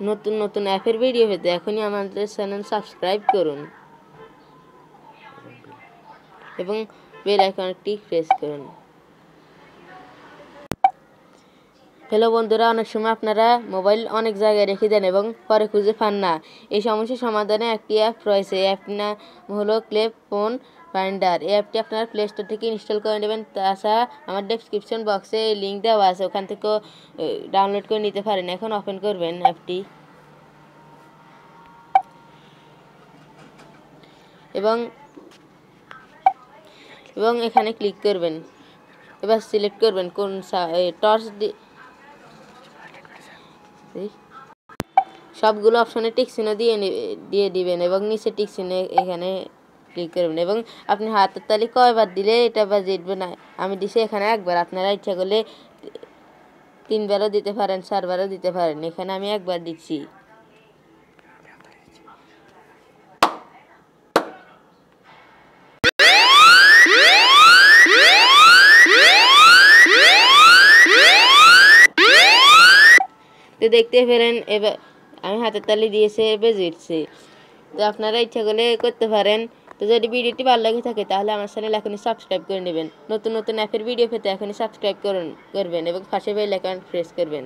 নতুন নতুন অ্যাপের ভিডিও পেতে এখনই আমাদের চ্যানেল সাবস্ক্রাইব করুন এবং বেল আইকনটি প্রেস করুন। হ্যালো বন্ধুরা, অনেক সময় আপনারা মোবাইল অনেক জায়গায় রেখে দেন এবং পরে খুঁজে পান না। এই সমস্যার সমাধানে একটি অ্যাপ রয়েছে। এই অ্যাপটির নাম হলো ক্লে ফোন ফাইন্ডার। এই অ্যাপটি আপনারা প্লে স্টোর থেকে ইনস্টল করে নেবেন। তাছাড়া আমার ডেসক্রিপশন বক্সে এই লিঙ্ক দেওয়া আছে, ওখান থেকেও ডাউনলোড করে নিতে পারেন। এখন ওপেন করবেন অ্যাপটি এবং এখানে ক্লিক করবেন। এবার সিলেক্ট করবেন কোন টর্চ সবগুলো অপশনে টিক চিহ্ন দিয়ে দিবেন এবং নিচে টিক চিহ্ন এখানে ক্লিক করবেন এবং আপনি হাতের তালি কয়বার দিলে এটা বাজে উঠবে না। আমি দিছি এখানে একবার, আপনারা ইচ্ছা করলে 3বারও দিতে পারেন, 4বারও দিতে পারেন। এখানে আমি একবার দিচ্ছি। তো দেখতে পেলেন এবার আমি হাতের তালি দিয়েছে, বেজে উঠছে। তো আপনারা ইচ্ছা করলে করতে পারেন। তো যদি ভিডিওটি ভালো লাগে থাকে তাহলে আমার চ্যানেল এখনই সাবস্ক্রাইব করে নেবেন। নতুন নতুন অ্যাপের ভিডিও পেতে এখনই সাবস্ক্রাইব করবেন এবং পাশে বেল আইকন প্রেস করবেন।